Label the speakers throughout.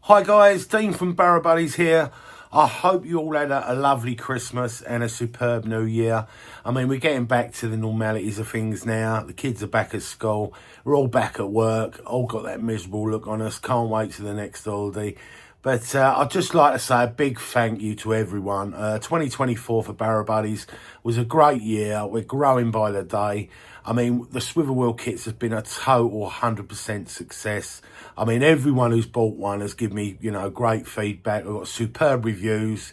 Speaker 1: Hi guys, Dean from Barrow Buddies here. I hope you all had a lovely Christmas and a superb New Year. I mean, we're getting back to the normalities of things now. The kids are back at school. We're all back at work. All got that miserable look on us. Can't wait to the next holiday. But I'd just like to say a big thank you to everyone. 2024 for Barrow Buddies was a great year. We're growing by the day. I mean, the swivel wheel kits has been a total 100% success. I mean, everyone who's bought one has given me, great feedback. I've got superb reviews,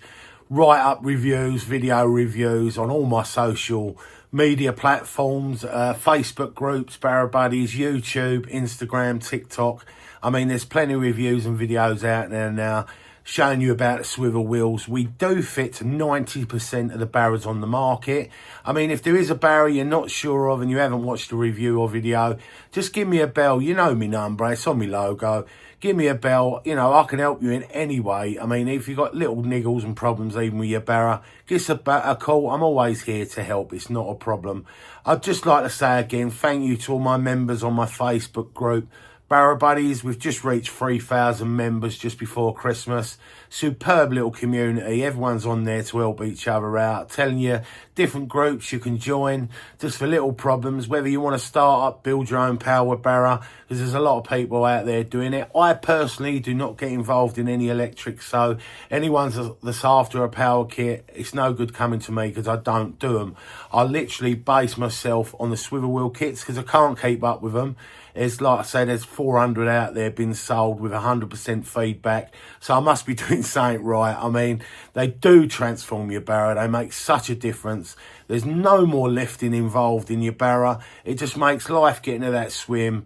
Speaker 1: write-up reviews, video reviews on all my social media platforms, Facebook groups, Barrow Buddies, YouTube, Instagram, TikTok. I mean, there's plenty of reviews and videos out there now showing you about the swivel wheels. We do fit to 90% of the barrows on the market. I mean, if there is a barrow you're not sure of and you haven't watched a review or video, just give me a bell. You know me number, it's on my logo. Give me a bell. I can help you in any way. I mean, if you've got little niggles and problems even with your barrow, give us a call. I'm always here to help. It's not a problem. I'd just like to say again, thank you to all my members on my Facebook group, Barrow Buddies. We've just reached 3,000 members just before Christmas. Superb little community. Everyone's on there to help each other out. Telling you different groups you can join just for little problems. Whether you want to start up, build your own power barrow, because there's a lot of people out there doing it. I personally do not get involved in any electrics, so anyone that's after a power kit, it's no good coming to me because I don't do them. I literally base myself on the swivel wheel kits because I can't keep up with them. It's like I said, there's 400 out there been sold with 100% feedback. So I must be doing something right. I mean, they do transform your barrow. They make such a difference. There's no more lifting involved in your barrow. It just makes life getting to that swim,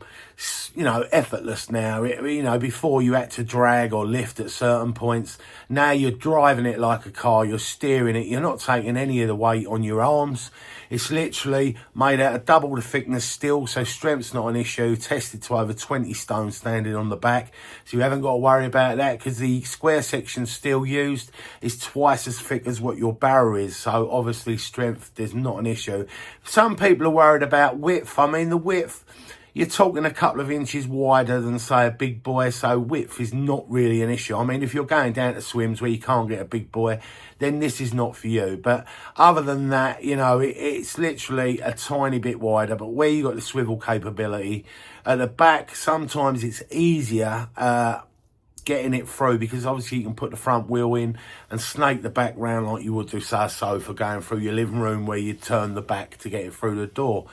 Speaker 1: effortless now. Before you had to drag or lift at certain points. Now you're driving it like a car. You're steering it. You're not taking any of the weight on your arms. It's literally made out of double the thickness steel, so strength's not an issue. Tested to over 20 stone standing on the back, so you haven't got to worry about that because the square section steel used is twice as thick as what your barrow is, so obviously strength, there's not an issue. Some people are worried about width. I mean, the width, you're talking a couple of inches wider than, say, a big boy, so width is not really an issue. I mean, if you're going down to swims where you can't get a big boy, then this is not for you. But other than that, it's literally a tiny bit wider. But where you got the swivel capability, at the back, sometimes it's easier getting it through because obviously you can put the front wheel in and snake the back round like you would do, say, a sofa going through your living room where you turn the back to get it through the door.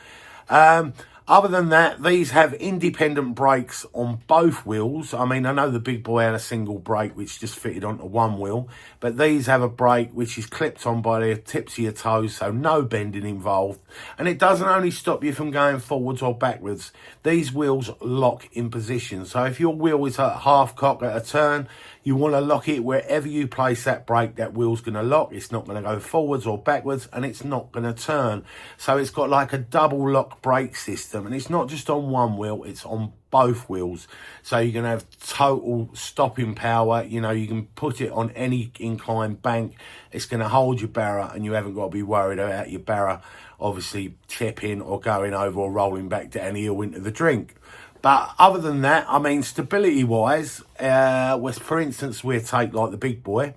Speaker 1: Other than that, these have independent brakes on both wheels. I mean, I know the big boy had a single brake which just fitted onto one wheel, but these have a brake which is clipped on by the tips of your toes, so no bending involved. And it doesn't only stop you from going forwards or backwards. These wheels lock in position. So if your wheel is at half cock at a turn, you want to lock it wherever you place that brake, that wheel's going to lock. It's not going to go forwards or backwards, and it's not going to turn. So it's got like a double lock brake system, and it's not just on one wheel, it's on both wheels. So you're going to have total stopping power. You can put it on any inclined bank. It's going to hold your barrow, and you haven't got to be worried about your barrow obviously tipping or going over or rolling back down the hill into the drink. But other than that, I mean, stability-wise, for instance, we'll take like the big boy.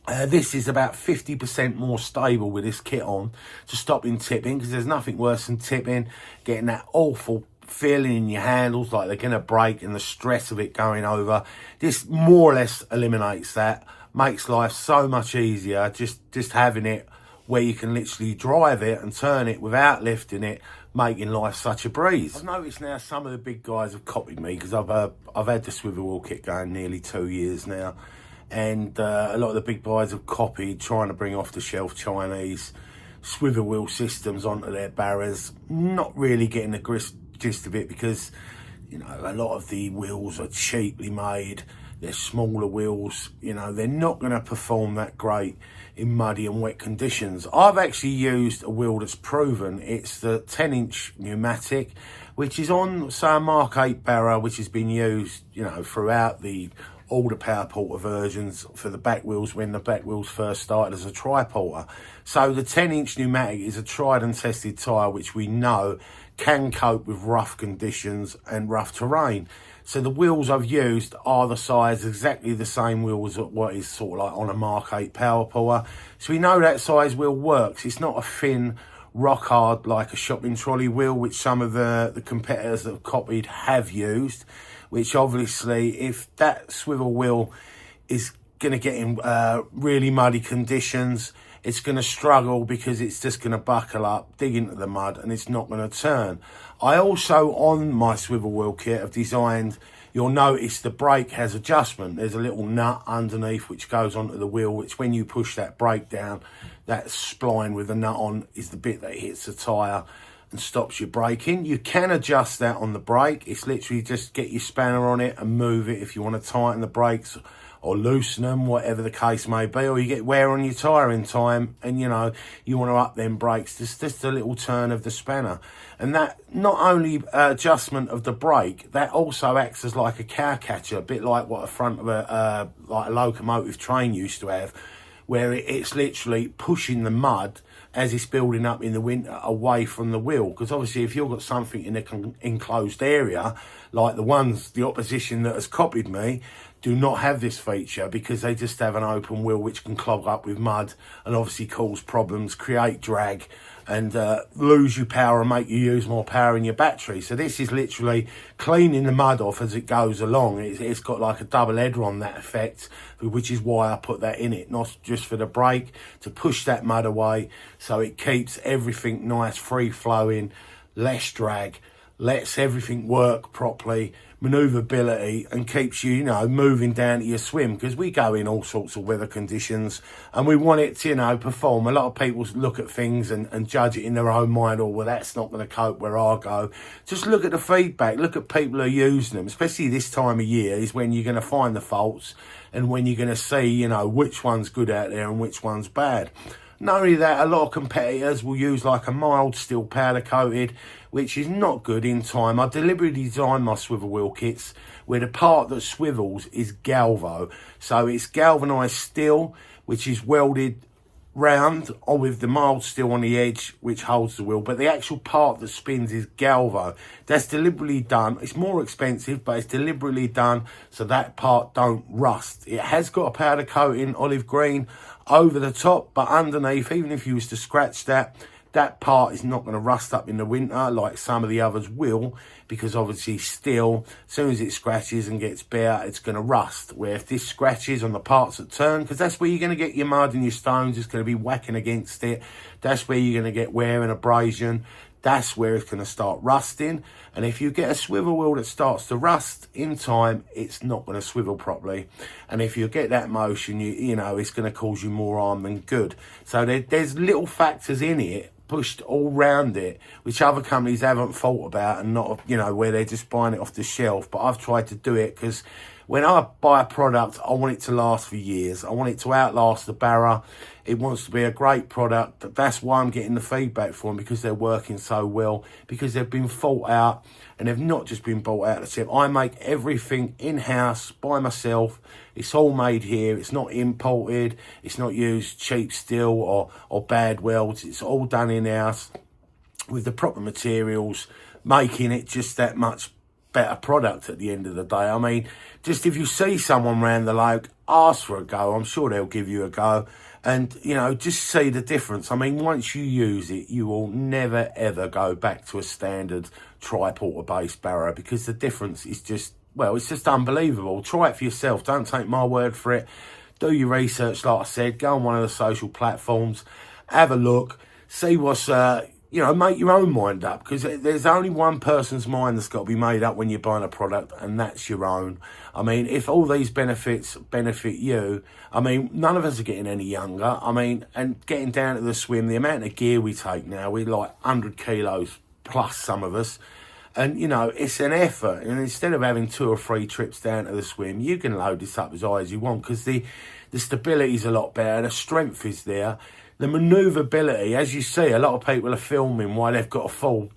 Speaker 1: This is about 50% more stable with this kit on to stopping tipping, because there's nothing worse than tipping, getting that awful feeling in your handles like they're going to break and the stress of it going over. This more or less eliminates that, makes life so much easier, just having it where you can literally drive it and turn it without lifting it, making life such a breeze. I've noticed now some of the big guys have copied me because I've had the swivel wheel kit going nearly 2 years now, and a lot of the big guys have copied, trying to bring off the shelf Chinese swivel wheel systems onto their barrows, not really getting the gist of it because a lot of the wheels are cheaply made. They're smaller wheels, they're not going to perform that great in muddy and wet conditions. I've actually used a wheel that's proven. It's the 10-inch pneumatic, which is on, say, a Mark 8 barrow, which has been used, throughout the all the power porter versions for the back wheels when the back wheels first started as a tri-porter. So the 10-inch pneumatic is a tried and tested tyre which we know can cope with rough conditions and rough terrain. So the wheels I've used are the size, exactly the same wheels as what is sort of like on a Mark 8 power puller. So we know that size wheel works. It's not a thin, rock hard like a shopping trolley wheel, which some of the competitors that have copied have used, which obviously if that swivel wheel is going to get in really muddy conditions, it's going to struggle because it's just going to buckle up, dig into the mud, and it's not going to turn. I also, on my swivel wheel kit, have designed, you'll notice the brake has adjustment. There's a little nut underneath which goes onto the wheel, which when you push that brake down, that spline with the nut on is the bit that hits the tyre and stops you braking. You can adjust that on the brake. It's literally just get your spanner on it and move it if you want to tighten the brakes or loosen them, whatever the case may be, or you get wear on your tyre in time and you know you want to up them brakes. Just a little turn of the spanner, and that not only adjustment of the brake, that also acts as like a cow catcher, a bit like what a front of a like a locomotive train used to have, where it's literally pushing the mud as it's building up in the winter away from the wheel. Because obviously if you've got something in an enclosed area, like the opposition that has copied me, do not have this feature because they just have an open wheel which can clog up with mud and obviously cause problems, create drag and lose your power and make you use more power in your battery. So this is literally cleaning the mud off as it goes along. It's got like a double header on that effect, which is why I put that in it, not just for the brake, to push that mud away so it keeps everything nice, free flowing, less drag, lets everything work properly, manoeuvrability, and keeps you, you know, moving down to your swim, because we go in all sorts of weather conditions and we want it to, you know, perform. A lot of people look at things and judge it in their own mind, or well, that's not going to cope where I go. Just look at the feedback, look at people who are using them, especially this time of year is when you're going to find the faults and when you're going to see, you know, which one's good out there and which one's bad. Not only that, a lot of competitors will use like a mild steel powder coated, which is not good in time. I deliberately designed my swivel wheel kits where the part that swivels is galvo. So it's galvanized steel, which is welded round or with the mild steel on the edge, which holds the wheel. But the actual part that spins is galvo. That's deliberately done. It's more expensive, but it's deliberately done so that part don't rust. It has got a powder coating, olive green, over the top, but underneath, even if you was to scratch that part is not going to rust up in the winter like some of the others will, because obviously steel, as soon as it scratches and gets bare, it's going to rust. Where if this scratches on the parts that turn, because that's where you're going to get your mud and your stones, it's going to be whacking against it. That's where you're going to get wear and abrasion. That's where it's going to start rusting. And if you get a swivel wheel that starts to rust in time, it's not going to swivel properly. And if you get that motion, you know, it's going to cause you more harm than good. So there's little factors in it pushed all round it, which other companies haven't thought about, and not, you know, where they're just buying it off the shelf. But I've tried to do it because when I buy a product, I want it to last for years. I want it to outlast the barrow. It wants to be a great product. That's why I'm getting the feedback for them, because they're working so well, because they've been thought out, and they've not just been bought out of the tip. I make everything in-house by myself. It's all made here. It's not imported. It's not used cheap steel or bad welds. It's all done in-house with the proper materials, making it just that much better product at the end of the day. I mean, just if you see someone round the lake, ask for a go. I'm sure they'll give you a go. And, you know, just see the difference. I mean, once you use it, you will never, ever go back to a standard tri-porter-based barrow, because the difference is just, well, it's just unbelievable. Try it for yourself. Don't take my word for it. Do your research, like I said. Go on one of the social platforms. Have a look. See what's... you know, make your own mind up, because there's only one person's mind that's got to be made up when you're buying a product, and that's your own. I mean, if all these benefits benefit you, I mean, none of us are getting any younger. I mean, and getting down to the swim, the amount of gear we take now, we're like 100 kilos plus, some of us. And, you know, it's an effort. And instead of having 2 or 3 trips down to the swim, you can load this up as high as you want, because the stability's a lot better, the strength is there. The manoeuvrability, as you see, a lot of people are filming while they've got a full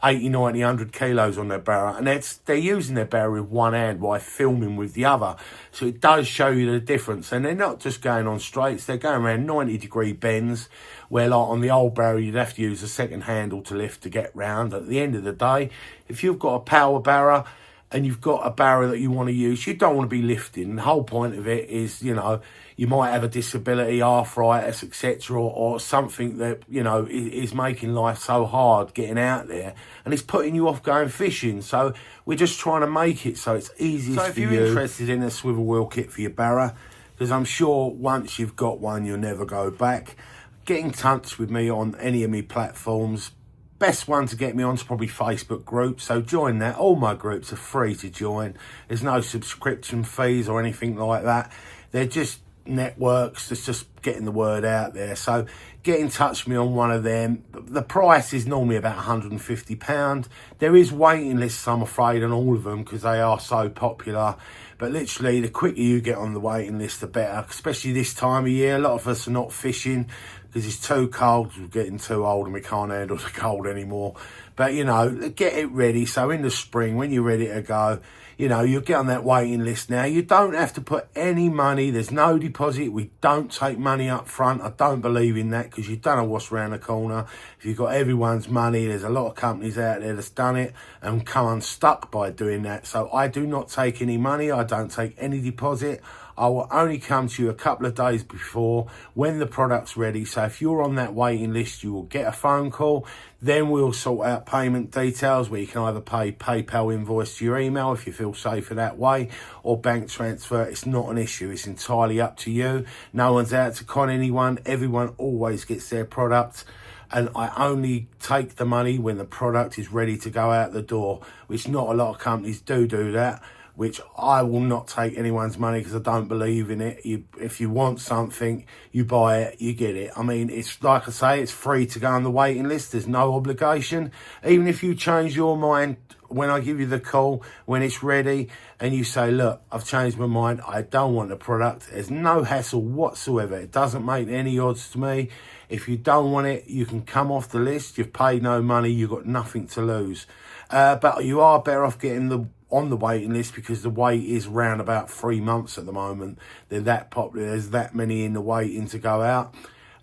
Speaker 1: 80, 90, 100 kilos on their barrow, and they're using their barrow with one hand while filming with the other. So it does show you the difference. And they're not just going on straights, they're going around 90-degree bends, where like on the old barrow, you'd have to use a second handle to lift to get round. At the end of the day, if you've got a power barrow, and you've got a barrow that you want to use, you don't want to be lifting. The whole point of it is, you know, you might have a disability, arthritis, etc., or something that, you know, is making life so hard getting out there, and it's putting you off going fishing. So we're just trying to make it so it's easiest for you. So if you're interested in a swivel wheel kit for your barrow, because I'm sure once you've got one, you'll never go back, get in touch with me on any of my platforms. Best one to get me on is probably Facebook groups, so join that. All my groups are free to join. There's no subscription fees or anything like that. They're just networks that's just getting the word out there. So get in touch with me on one of them. The price is normally about £150. There is waiting lists, I'm afraid, on all of them because they are so popular. But literally, the quicker you get on the waiting list, the better, especially this time of year. A lot of us are not fishing because it's too cold. We're getting too old and we can't handle the cold anymore. But, you know, get it ready. So in the spring, when you're ready to go, you know, you'll get on that waiting list now. You don't have to put any money. There's no deposit. We don't take money up front. I don't believe in that because you don't know what's around the corner. If you've got everyone's money, there's a lot of companies out there that's done it and come unstuck by doing that. So I do not take any money. I don't take any deposit. I will only come to you a couple of days before when the product's ready. So if you're on that waiting list, you will get a phone call. Then we'll sort out payment details where you can either pay PayPal invoice to your email if you feel safer that way, or bank transfer. It's not an issue. It's entirely up to you. No one's out to con anyone. Everyone always gets their product. And I only take the money when the product is ready to go out the door, which not a lot of companies do that. Which I will not take anyone's money because I don't believe in it. If you want something, you buy it, you get it. I mean, it's like I say, it's free to go on the waiting list. There's no obligation. Even if you change your mind when I give you the call, when it's ready, and you say, look, I've changed my mind, I don't want the product, there's no hassle whatsoever. It doesn't make any odds to me. If you don't want it, you can come off the list. You've paid no money. You've got nothing to lose. But you are better off getting on the waiting list because the wait is around about 3 months at the moment. They're that popular. There's that many in the waiting to go out.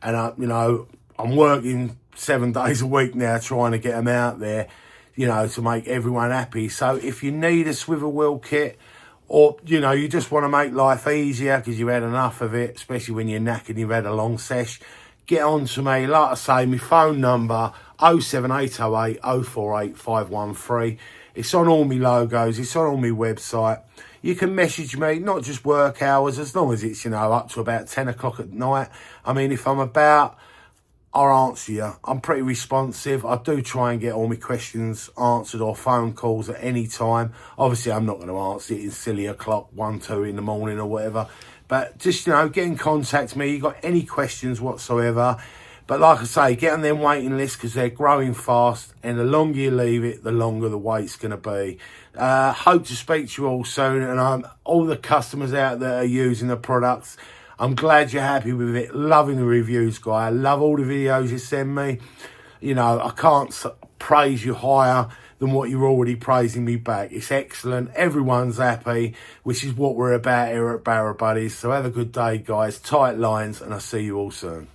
Speaker 1: And, you know, I'm working 7 days a week now trying to get them out there, you know, to make everyone happy. So if you need a swivel wheel kit, or, you know, you just want to make life easier because you've had enough of it, especially when you're knackered, you've had a long sesh, get on to me. Like I say, my phone number, 07808 048 513. It's on all my logos. It's on all my website. You can message me, not just work hours, as long as it's, you know, up to about 10 o'clock at night. I mean, if I'm about, I'll answer you. I'm pretty responsive. I do try and get all my questions answered or phone calls at any time. Obviously, I'm not going to answer it in silly o'clock, 1, 2 in the morning or whatever. But just, you know, get in contact with me. You got any questions whatsoever. But like I say, get on them waiting lists because they're growing fast. And the longer you leave it, the longer the wait's going to be. Hope to speak to you all soon. And all the customers out there are using the products, I'm glad you're happy with it. Loving the reviews, guy. I love all the videos you send me. You know, I can't praise you higher than what you're already praising me back. It's excellent. Everyone's happy, which is what we're about here at Barrow Buddies. So have a good day, guys. Tight lines, and I'll see you all soon.